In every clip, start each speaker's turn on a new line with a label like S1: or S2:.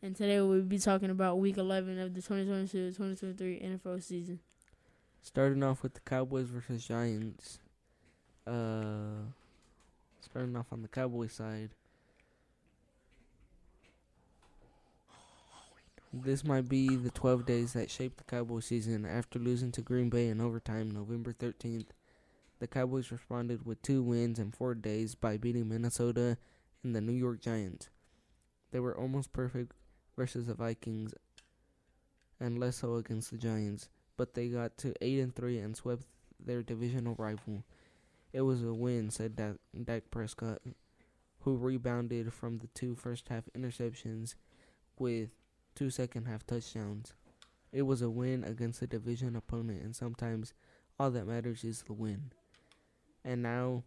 S1: and today we'll be talking about Week 11 of the 2022-2023 NFL season.
S2: Starting off with the Cowboys versus Giants. Starting off on the Cowboys side. This might be the 12 days that shaped the Cowboys season. After losing to Green Bay in overtime November 13th, the Cowboys responded with 2 wins in 4 days by beating Minnesota and the New York Giants. They were almost perfect versus the Vikings and less so against the Giants, but they got to 8-3 and swept their divisional rival. It was a win, said Dak Prescott, who rebounded from the 2 first-half interceptions with 2 second-half touchdowns. It was a win against a division opponent, and sometimes all that matters is the win. And now,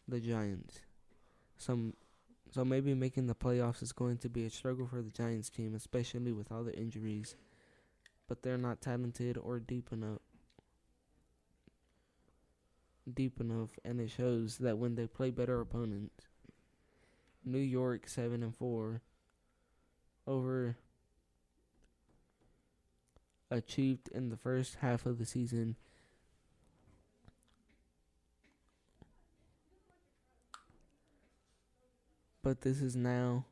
S2: the Giants. So maybe making the playoffs is going to be a struggle for the Giants team, especially with all the injuries. But they're not talented or deep enough, and it shows that when they play better opponents. New York 7-4 achieved in the first half of the season. But this is now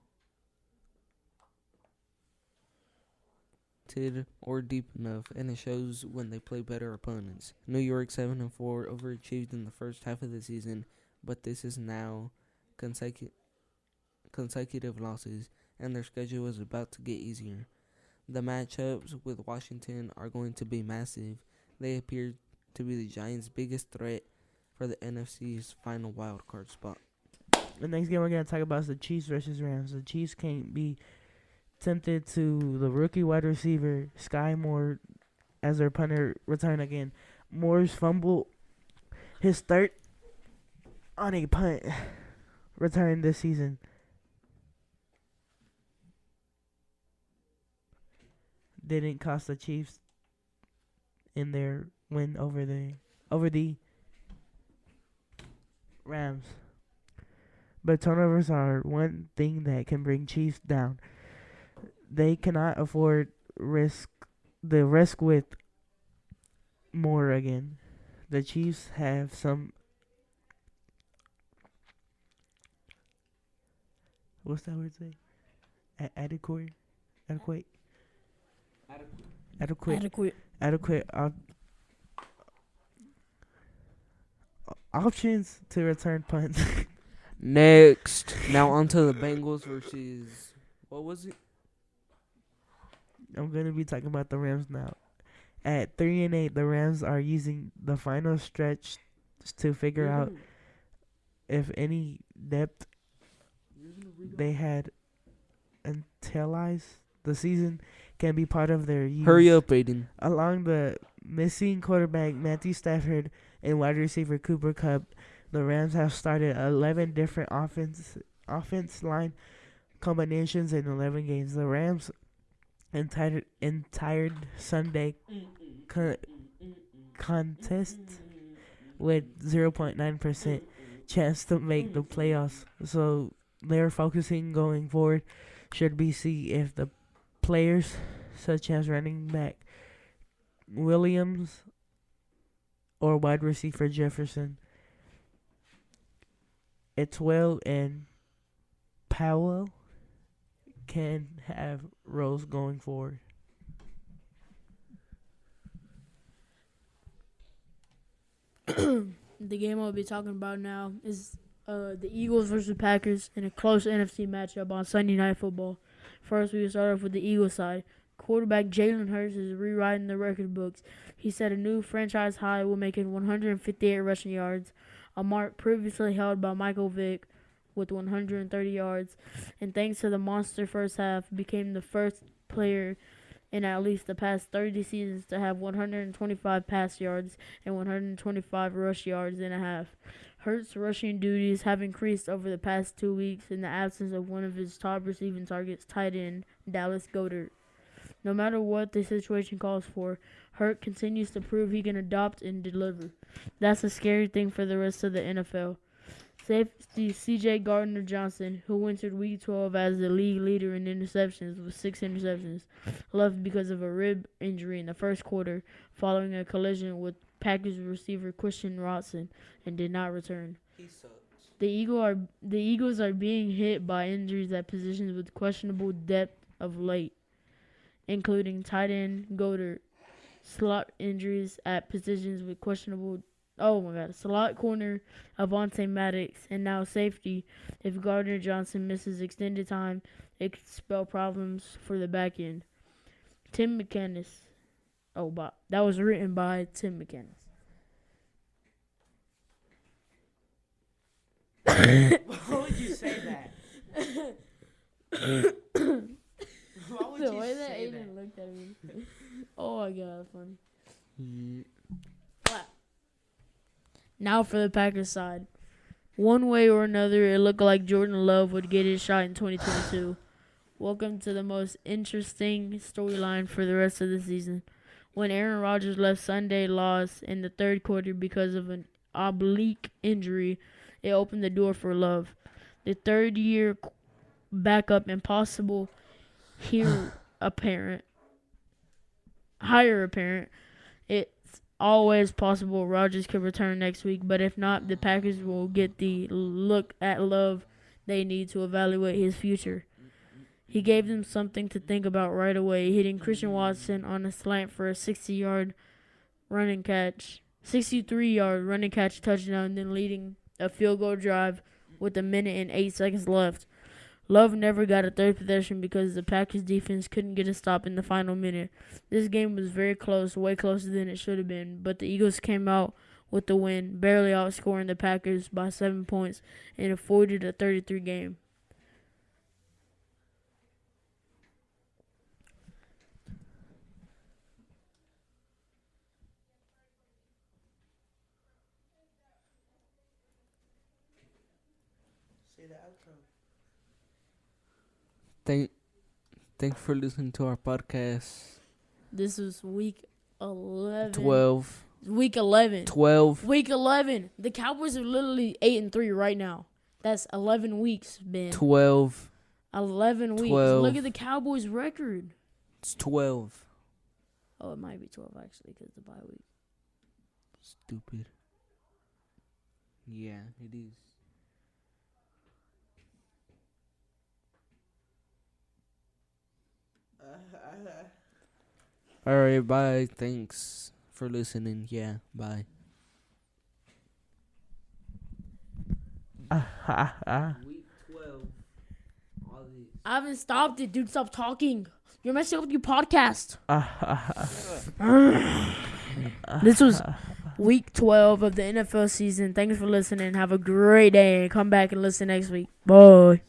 S2: or deep enough, and it shows when they play better opponents. New York 7-4 overachieved in the first half of the season, but this is now consecutive losses, and their schedule is about to get easier. The matchups with Washington are going to be massive. They appear to be the Giants' biggest threat for the NFC's final wildcard spot.
S3: The next game we're going to talk about is the Chiefs versus Rams. The Chiefs can't be tempted to the rookie wide receiver, Sky Moore, as their punter return again. Moore's fumble, his third on a punt return this season. Didn't cost the Chiefs in their win over the Rams. But turnovers are one thing that can bring Chiefs down. They cannot afford risk with Moore again. The Chiefs have some. What's that word say? Adequate options to return punts.
S2: Next, now onto the Bengals versus, what was it?
S3: I'm gonna be talking about the Rams now. At 3-8, the Rams are using the final stretch to figure out if any depth they had until the season can be part of their use.
S2: Hurry up, Aiden.
S3: Along the missing quarterback Matthew Stafford and wide receiver Cooper Kupp, the Rams have started 11 different offense line combinations in 11 games. The Rams' entire Sunday contest with 0.9% chance to make the playoffs. So they're focusing going forward. Should we see if the players such as running back Williams or wide receiver Jefferson, Etwell and Powell can have roles going forward.
S1: The game I'll be talking about now is the Eagles versus Packers in a close NFC matchup on Sunday Night Football. First, we start off with the Eagles side. Quarterback Jalen Hurts is rewriting the record books. He set a new franchise high with making 158 rushing yards, a mark previously held by Michael Vick with 130 yards, and thanks to the monster first half, became the first player in at least the past 30 seasons to have 125 pass yards and 125 rush yards in a half. Hurts' rushing duties have increased over the past 2 weeks in the absence of one of his top receiving targets, tight end Dallas Goedert. No matter what the situation calls for, Hurt continues to prove he can adopt and deliver. That's a scary thing for the rest of the NFL. Safety C.J. Gardner-Johnson, who entered Week 12 as the league leader in interceptions with 6 interceptions, left because of a rib injury in the first quarter following a collision with Packers receiver Christian Watson and did not return.
S2: He sucks.
S1: The Eagles are being hit by injuries at positions with questionable depth of late, including tight end Goddard, slot injuries at positions with questionable slot corner Avonte Maddox, and now safety. If Gardner-Johnson misses extended time, it could spell problems for the back end. Tim McCannis. That was written by Tim McCannis.
S3: Why would you say that? Why would
S1: The
S3: you
S1: way that
S3: say
S1: Aiden
S3: that?
S1: looked at me. Oh my god, that's funny.
S2: Yeah.
S1: Now for the Packers side. One way or another, it looked like Jordan Love would get his shot in 2022. Welcome to the most interesting storyline for the rest of the season. When Aaron Rodgers left Sunday loss in the third quarter because of an oblique injury, it opened the door for Love. The third-year backup and possible higher apparent. It's always possible Rodgers could return next week, but if not, the Packers will get the look at Love they need to evaluate his future. He gave them something to think about right away, hitting Christian Watson on a slant for a 63-yard running catch touchdown, then leading a field goal drive with a minute and 8 seconds left. Love never got a third possession because the Packers defense couldn't get a stop in the final minute. This game was very close, way closer than it should have been, but the Eagles came out with the win, barely outscoring the Packers by 7 points and avoided a 33 game.
S3: Say the outro.
S2: Thanks for listening to our podcast.
S1: This was week 11.
S2: 12.
S1: Week 11.
S2: 12.
S1: Week 11. The Cowboys are literally 8-3 right now. That's 11 weeks, Ben.
S2: 12.
S1: 11 weeks.
S2: 12.
S1: Look at the Cowboys' record.
S2: It's 12.
S1: Oh, it might be 12 actually because the bye week.
S2: Stupid. Yeah, it is. Alright, bye. Thanks for listening. Yeah, bye. Week 12. All these.
S1: I haven't stopped it, dude. Stop talking. You're messing up with your podcast. This was week 12 of the NFL season. Thanks for listening. Have a great day. And come back and listen next week. Bye.